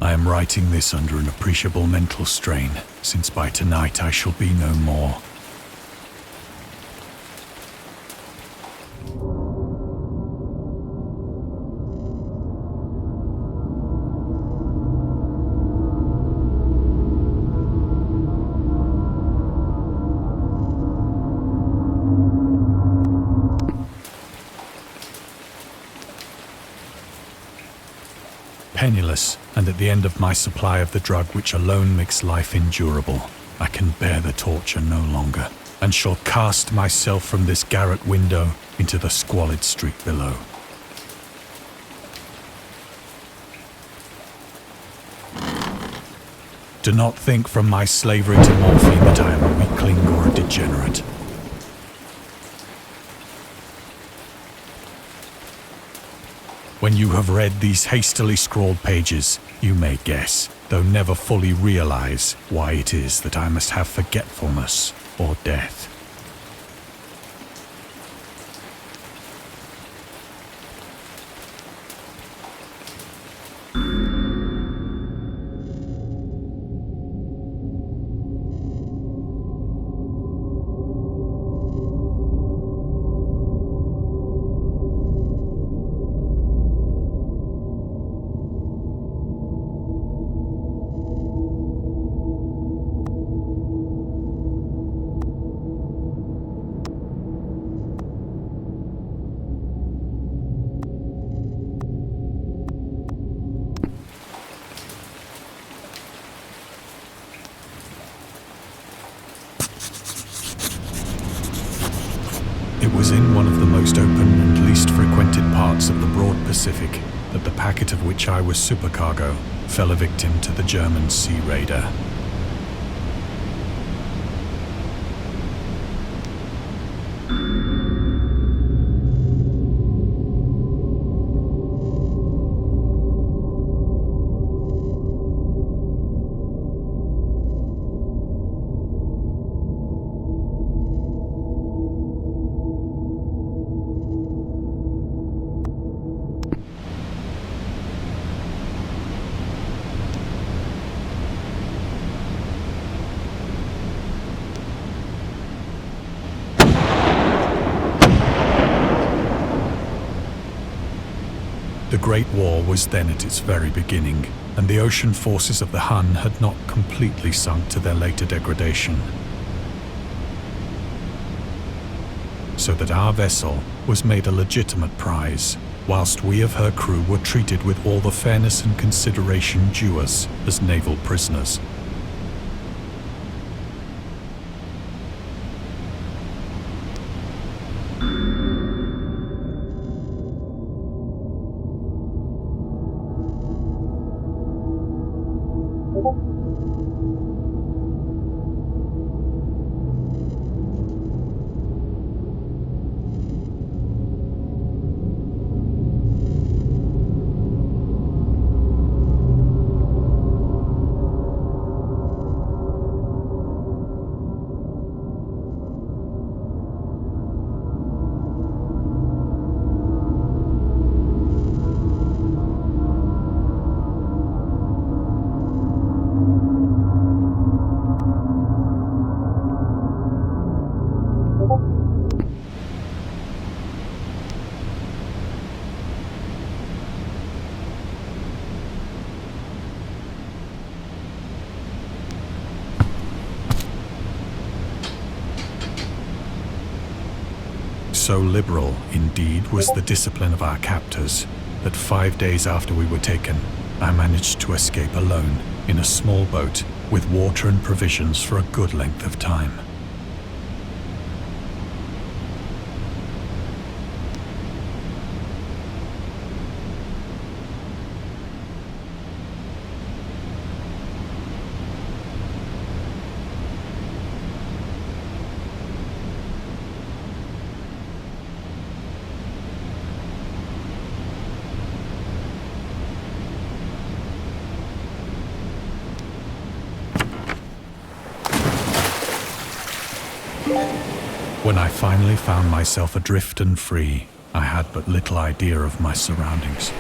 I am writing this under an appreciable mental strain, since by tonight I shall be no more. Penniless, and at the end of my supply of the drug which alone makes life endurable, I can bear the torture no longer, and shall cast myself from this garret window into the squalid street below. Do not think from my slavery to morphine that I am a weakling or a degenerate. When you have read these hastily scrawled pages, you may guess, though never fully realize, why it is that I must have forgetfulness or death. It was in one of the most open and least frequented parts of the broad Pacific that the packet of which I was supercargo fell a victim to the German sea raider. The Great War was then at its very beginning, and the ocean forces of the Hun had not completely sunk to their later degradation. So that our vessel was made a legitimate prize, whilst we of her crew were treated with all the fairness and consideration due us as naval prisoners. So liberal, indeed, was the discipline of our captors, that 5 days after we were taken, I managed to escape alone in a small boat with water and provisions for a good length of time. When I finally found myself adrift and free, I had but little idea of my surroundings.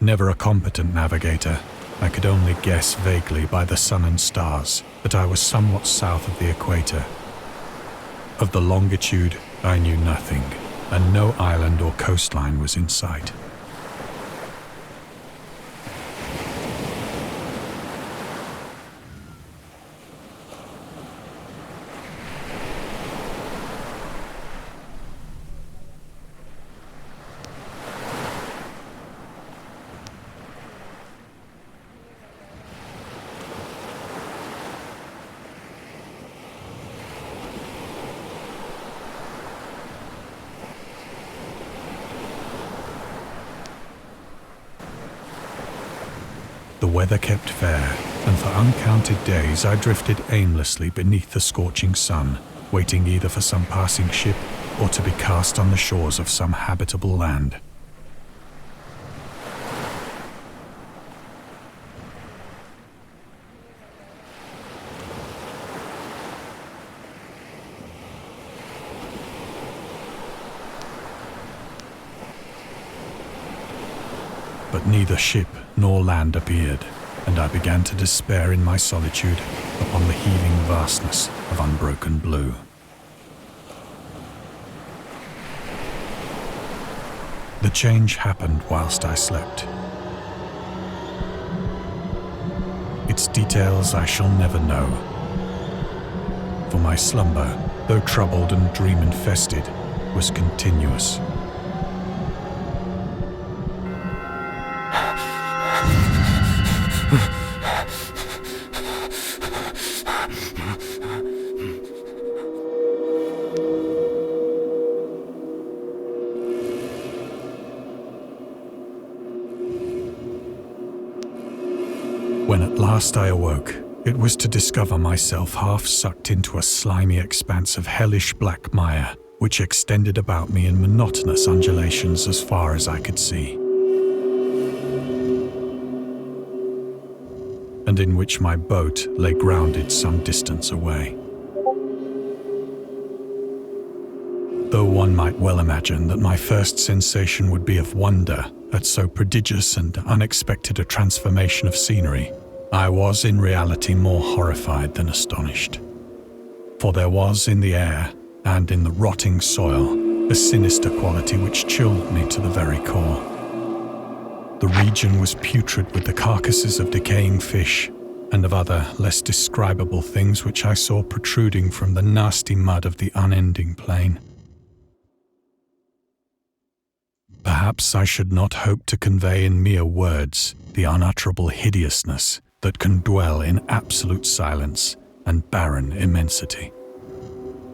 Never a competent navigator, I could only guess vaguely by the sun and stars that I was somewhat south of the equator. Of the longitude, I knew nothing, and no island or coastline was in sight. The weather kept fair, and for uncounted days I drifted aimlessly beneath the scorching sun, waiting either for some passing ship or to be cast on the shores of some habitable land. But neither ship nor land appeared, and I began to despair in my solitude upon the heaving vastness of unbroken blue. The change happened whilst I slept. Its details I shall never know, for my slumber, though troubled and dream-infested, was continuous. When at last I awoke, it was to discover myself half sucked into a slimy expanse of hellish black mire, which extended about me in monotonous undulations as far as I could see, and in which my boat lay grounded some distance away. Though one might well imagine that my first sensation would be of wonder at so prodigious and unexpected a transformation of scenery, I was in reality more horrified than astonished. For there was in the air and in the rotting soil a sinister quality which chilled me to the very core. The region was putrid with the carcasses of decaying fish and of other less describable things which I saw protruding from the nasty mud of the unending plain. Perhaps I should not hope to convey in mere words the unutterable hideousness that can dwell in absolute silence and barren immensity.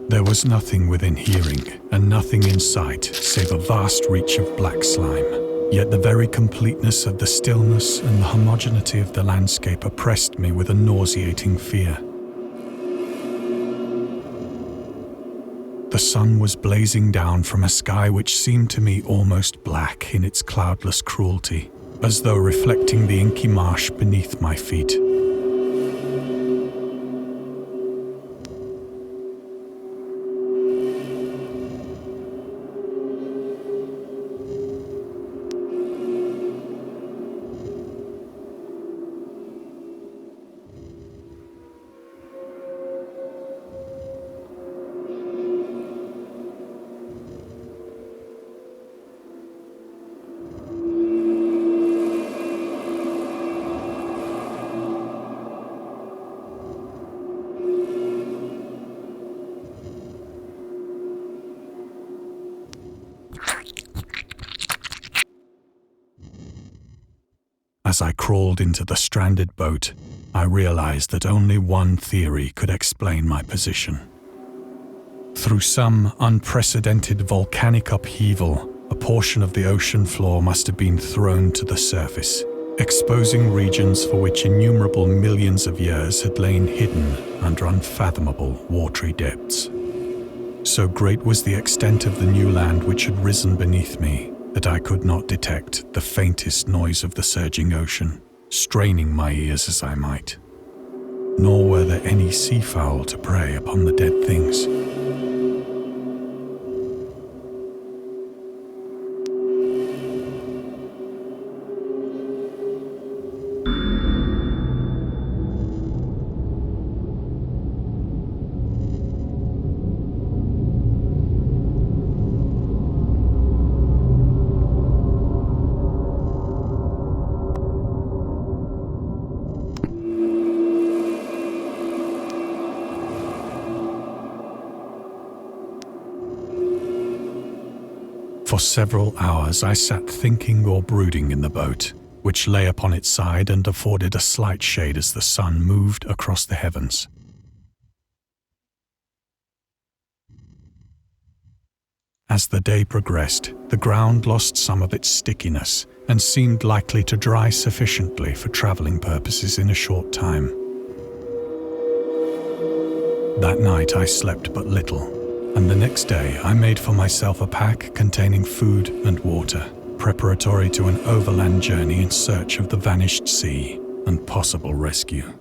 There was nothing within hearing and nothing in sight save a vast reach of black slime, yet the very completeness of the stillness and the homogeneity of the landscape oppressed me with a nauseating fear. The sun was blazing down from a sky which seemed to me almost black in its cloudless cruelty, as though reflecting the inky marsh beneath my feet. As I crawled into the stranded boat, I realized that only one theory could explain my position. Through some unprecedented volcanic upheaval, a portion of the ocean floor must have been thrown to the surface, exposing regions for which innumerable millions of years had lain hidden under unfathomable watery depths. So great was the extent of the new land which had risen beneath me that I could not detect the faintest noise of the surging ocean, straining my ears as I might. Nor were there any seafowl to prey upon the dead things. For several hours I sat thinking or brooding in the boat, which lay upon its side and afforded a slight shade as the sun moved across the heavens. As the day progressed, the ground lost some of its stickiness and seemed likely to dry sufficiently for traveling purposes in a short time. That night I slept but little, and the next day I made for myself a pack containing food and water, preparatory to an overland journey in search of the vanished sea and possible rescue.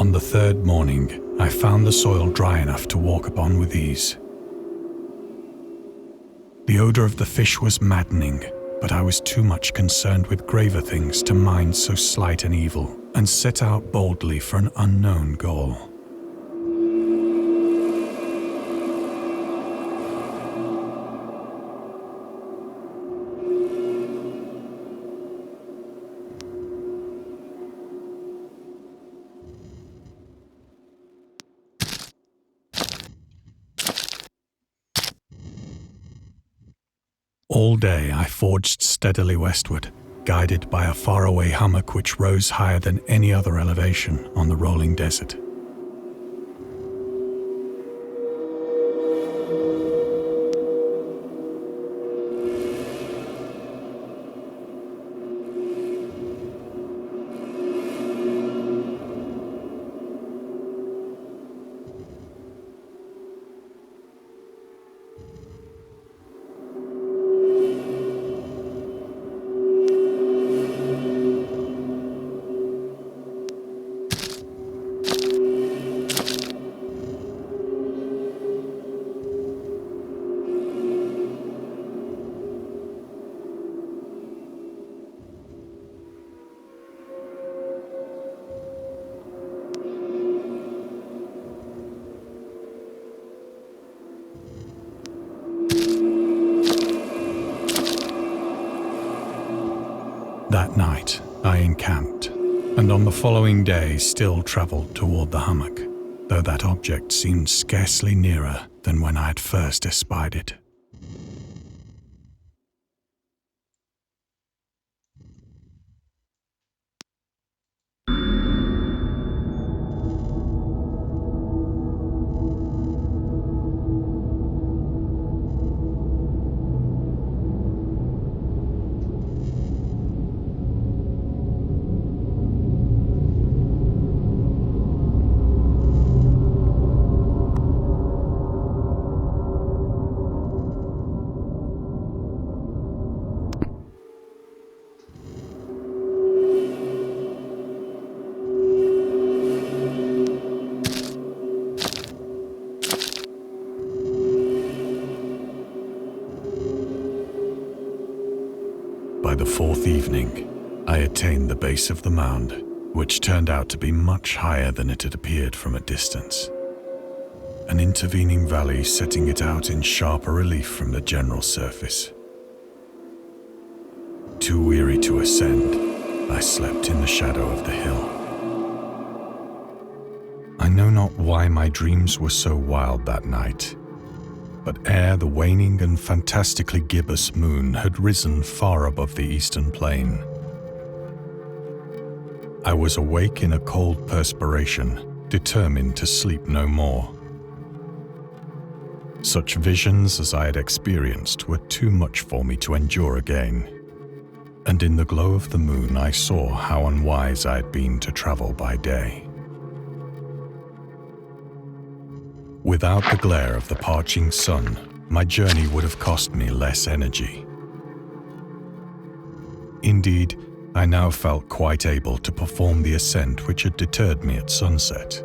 On the third morning, I found the soil dry enough to walk upon with ease. The odor of the fish was maddening, but I was too much concerned with graver things to mind so slight an evil, and set out boldly for an unknown goal. All day I forged steadily westward, guided by a faraway hummock which rose higher than any other elevation on the rolling desert. That night, I encamped, and on the following day still travelled toward the hummock, though that object seemed scarcely nearer than when I had first espied it. By the fourth evening, I attained the base of the mound, which turned out to be much higher than it had appeared from a distance. An intervening valley setting it out in sharper relief from the general surface. Too weary to ascend, I slept in the shadow of the hill. I know not why my dreams were so wild that night, but ere the waning and fantastically gibbous moon had risen far above the eastern plain, I was awake in a cold perspiration, determined to sleep no more. Such visions as I had experienced were too much for me to endure again, and in the glow of the moon I saw how unwise I had been to travel by day. Without the glare of the parching sun, my journey would have cost me less energy. Indeed, I now felt quite able to perform the ascent which had deterred me at sunset.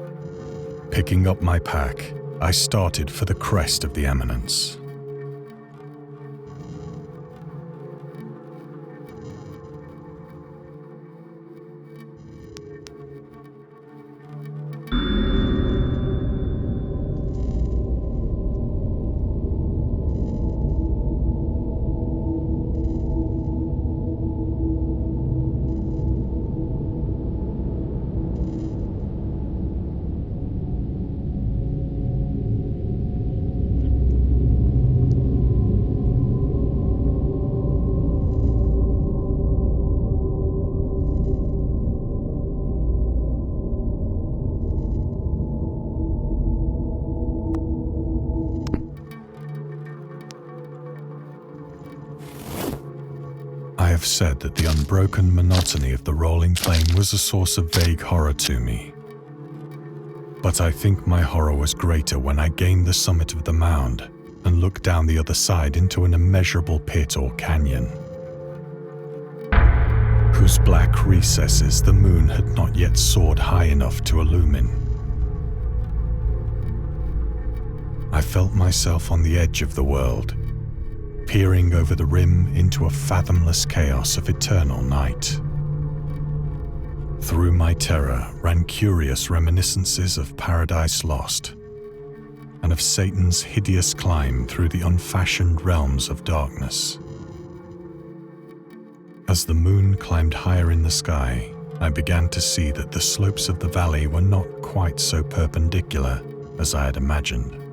Picking up my pack, I started for the crest of the eminence. have said that the unbroken monotony of the rolling plain was a source of vague horror to me. But I think my horror was greater when I gained the summit of the mound and looked down the other side into an immeasurable pit or canyon, whose black recesses the moon had not yet soared high enough to illumine. I felt myself on the edge of the world, peering over the rim into a fathomless chaos of eternal night. Through my terror ran curious reminiscences of Paradise Lost, and of Satan's hideous climb through the unfashioned realms of darkness. As the moon climbed higher in the sky, I began to see that the slopes of the valley were not quite so perpendicular as I had imagined.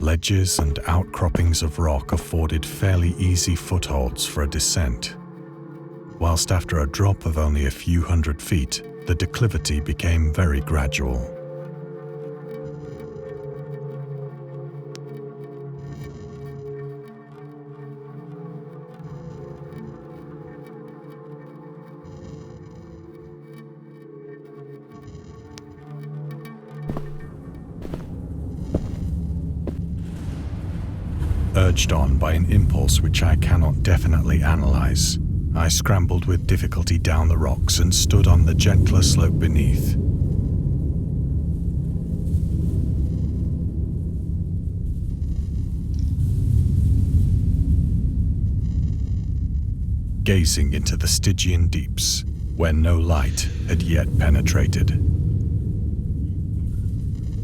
Ledges and outcroppings of rock afforded fairly easy footholds for a descent, whilst after a drop of only a few hundred feet, the declivity became very gradual. Urged on by an impulse which I cannot definitely analyze, I scrambled with difficulty down the rocks and stood on the gentler slope beneath. Gazing into the Stygian deeps, where no light had yet penetrated.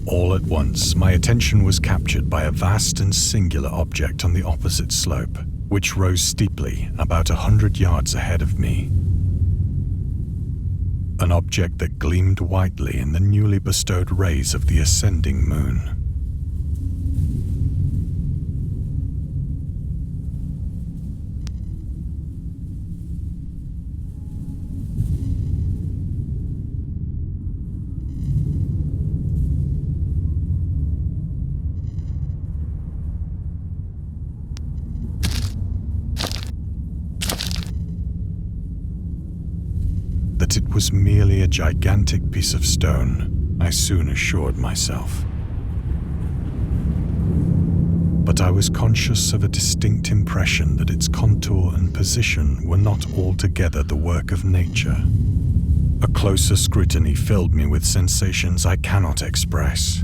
All at once, my attention was captured by a vast and singular object on the opposite slope, which rose steeply about 100 yards ahead of me. An object that gleamed whitely in the newly bestowed rays of the ascending moon. That it was merely a gigantic piece of stone, I soon assured myself. But I was conscious of a distinct impression that its contour and position were not altogether the work of nature. A closer scrutiny filled me with sensations I cannot express.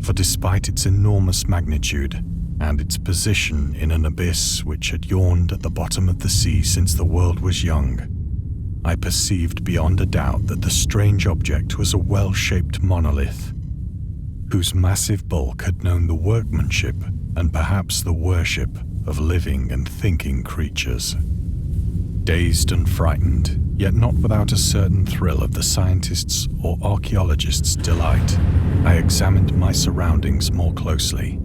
For despite its enormous magnitude and its position in an abyss which had yawned at the bottom of the sea since the world was young, I perceived beyond a doubt that the strange object was a well-shaped monolith, whose massive bulk had known the workmanship and perhaps the worship of living and thinking creatures. Dazed and frightened, yet not without a certain thrill of the scientist's or archaeologist's delight, I examined my surroundings more closely.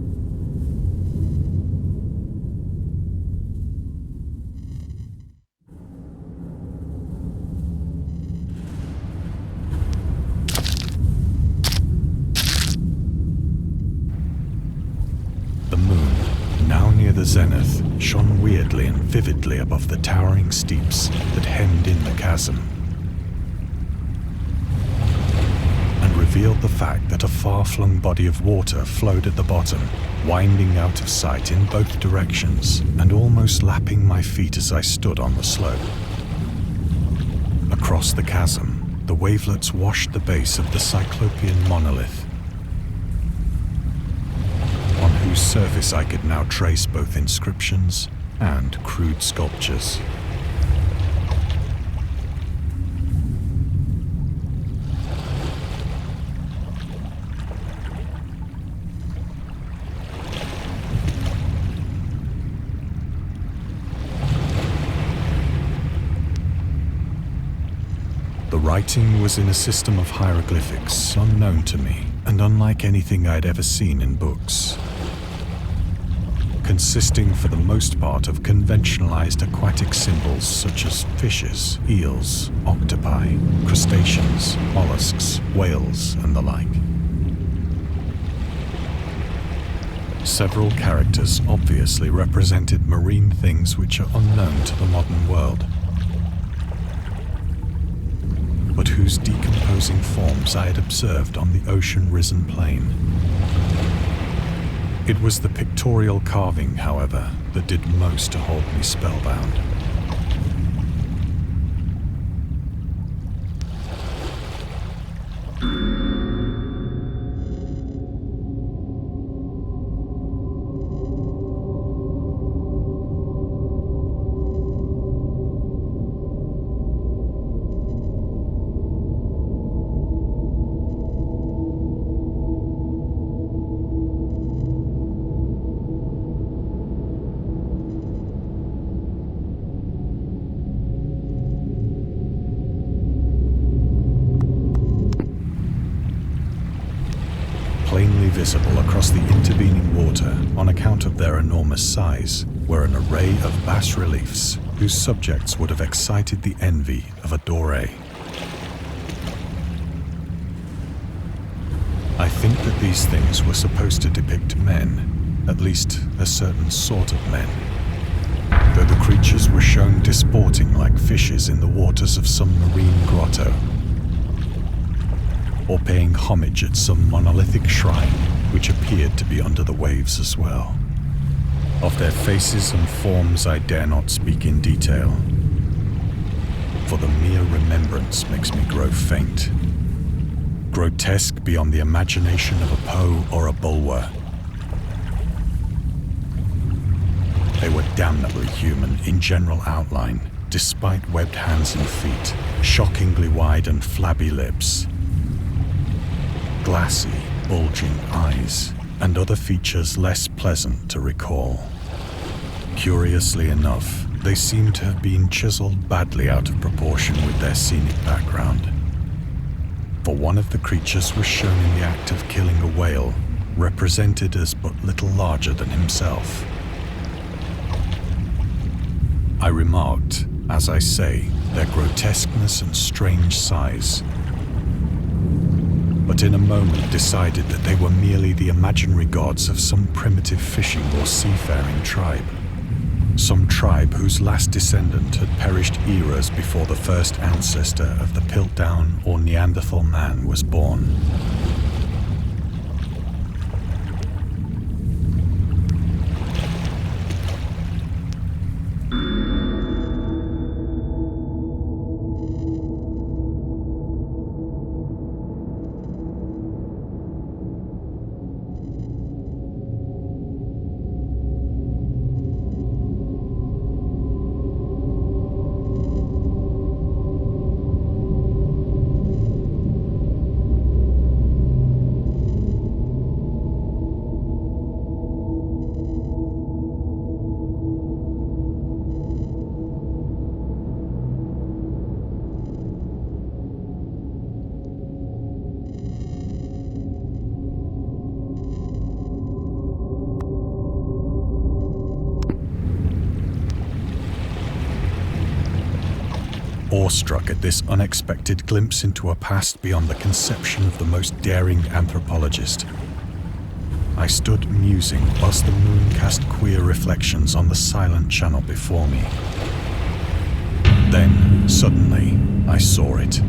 The moon, now near the zenith, shone weirdly and vividly above the towering steeps that hemmed in the chasm, and revealed the fact that a far-flung body of water flowed at the bottom, winding out of sight in both directions and almost lapping my feet as I stood on the slope. Across the chasm, the wavelets washed the base of the Cyclopean monolith, on whose surface I could now trace both inscriptions and crude sculptures. writing was in a system of hieroglyphics unknown to me and unlike anything I'd ever seen in books, consisting for the most part of conventionalized aquatic symbols such as fishes, eels, octopi, crustaceans, mollusks, whales, and the like. Several characters obviously represented marine things which are unknown to the modern world, but whose decomposing forms I had observed on the ocean-risen plain. It was the pictorial carving, however, that did most to hold me spellbound. Plainly visible across the intervening water on account of their enormous size were an array of bas-reliefs whose subjects would have excited the envy of a Doré. I think that these things were supposed to depict men, at least a certain sort of men, though the creatures were shown disporting like fishes in the waters of some marine grotto, or paying homage at some monolithic shrine which appeared to be under the waves as well. Of their faces and forms I dare not speak in detail, for the mere remembrance makes me grow faint. Grotesque beyond the imagination of a Poe or a Bulwer. They were damnably human in general outline, despite webbed hands and feet, shockingly wide and flabby lips, glassy, bulging eyes, and other features less pleasant to recall. Curiously enough, they seem to have been chiseled badly out of proportion with their scenic background. For one of the creatures was shown in the act of killing a whale, represented as but little larger than himself. I remarked, as I say, their grotesqueness and strange size, but in a moment decided that they were merely the imaginary gods of some primitive fishing or seafaring tribe. Some tribe whose last descendant had perished eras before the first ancestor of the Piltdown or Neanderthal man was born. Awestruck at this unexpected glimpse into a past beyond the conception of the most daring anthropologist, I stood musing whilst the moon cast queer reflections on the silent channel before me. Then, suddenly, I saw it.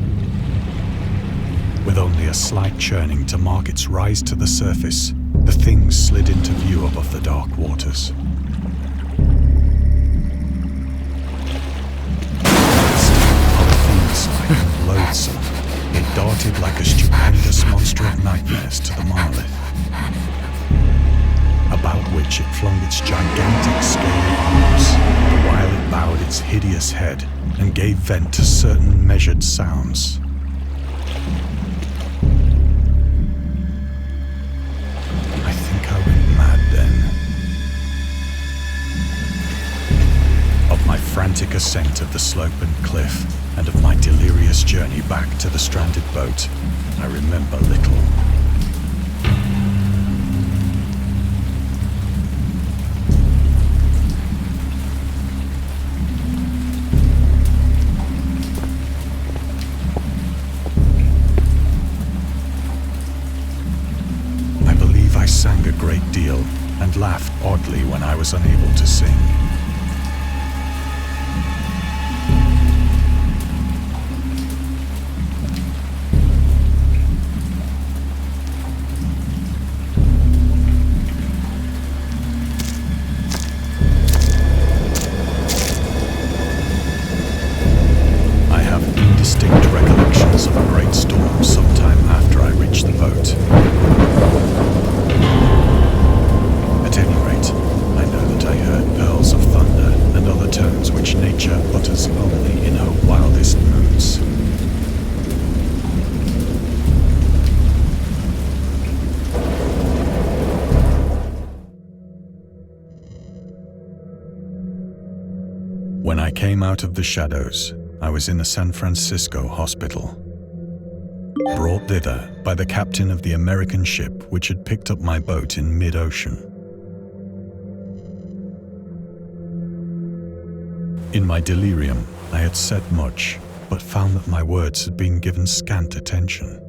With only a slight churning to mark its rise to the surface, the thing slid into view above the dark waters. And loathsome, it darted like a stupendous monster of nightmares to the monolith, about which it flung its gigantic scaly arms, the while it bowed its hideous head and gave vent to certain measured sounds. I think I went mad then. Of my frantic ascent of the slope and cliff, and of my delirious journey back to the stranded boat, I remember little. I believe I sang a great deal and laughed oddly when I was unable to sing. Distinct recollections of a great storm sometime after I reached the boat. At any rate, I know that I heard pearls of thunder and other tones which nature utters only in her wildest moods. When I came out of the shadows, I was in a San Francisco hospital, brought thither by the captain of the American ship which had picked up my boat in mid-ocean. In my delirium, I had said much, but found that my words had been given scant attention.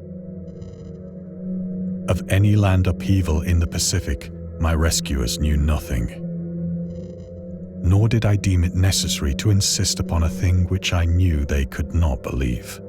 Of any land upheaval in the Pacific, my rescuers knew nothing. Nor did I deem it necessary to insist upon a thing which I knew they could not believe.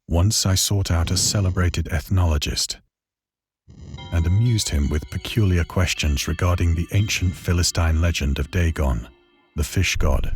Once I sought out a celebrated ethnologist and amused him with peculiar questions regarding the ancient Philistine legend of Dagon, the fish god.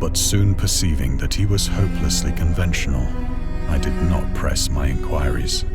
But soon perceiving that he was hopelessly conventional, I did not press my inquiries.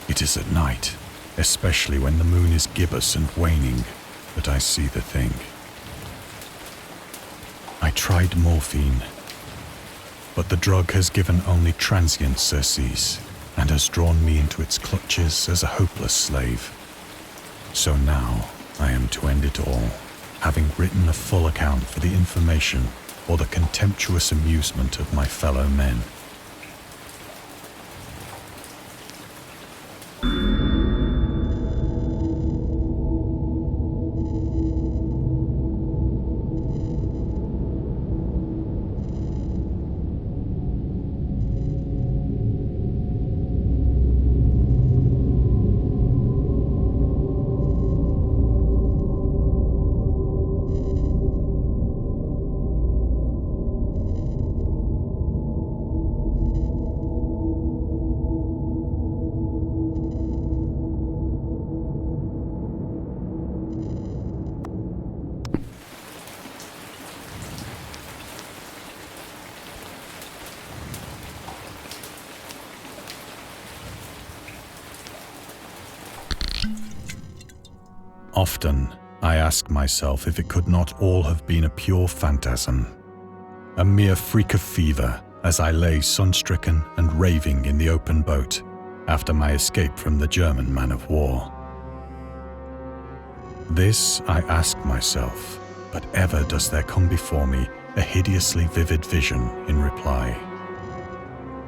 It is at night, especially when the moon is gibbous and waning, that I see the thing. I tried morphine, but the drug has given only transient surcease and has drawn me into its clutches as a hopeless slave. So now I am to end it all, having written a full account for the information or the contemptuous amusement of my fellow men. Often, I ask myself if it could not all have been a pure phantasm, a mere freak of fever as I lay sun-stricken and raving in the open boat after my escape from the German man-of-war. This I ask myself, but ever does there come before me a hideously vivid vision in reply.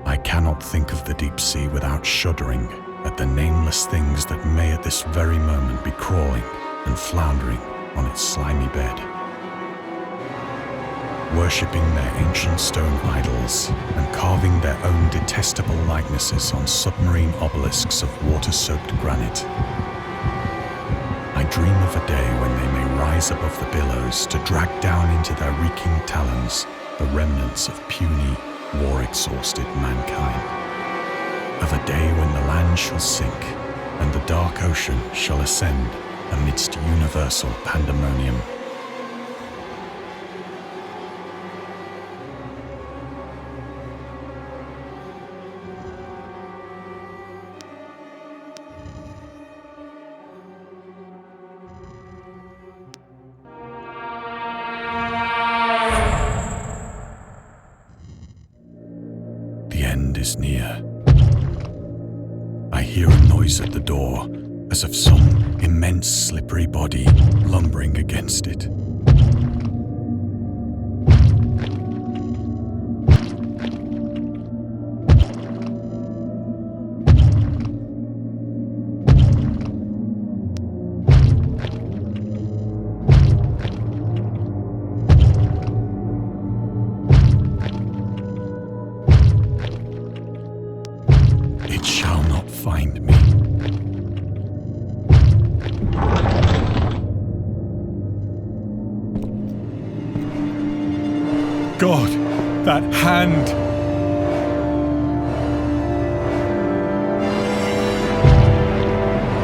I cannot think of the deep sea without shuddering at the nameless things that may at this very moment be crawling and floundering on its slimy bed, worshipping their ancient stone idols and carving their own detestable likenesses on submarine obelisks of water-soaked granite. I dream of a day when they may rise above the billows to drag down into their reeking talons the remnants of puny, war-exhausted mankind. Of a day when the land shall sink and the dark ocean shall ascend amidst universal pandemonium. The end is near. I hear a noise at the door, as of some immense slippery body lumbering against it. It shall not find me. God, that hand!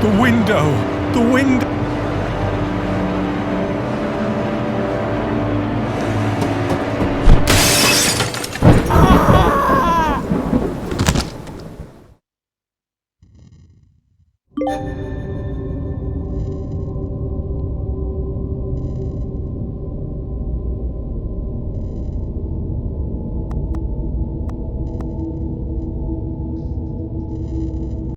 The window! The window! Ah!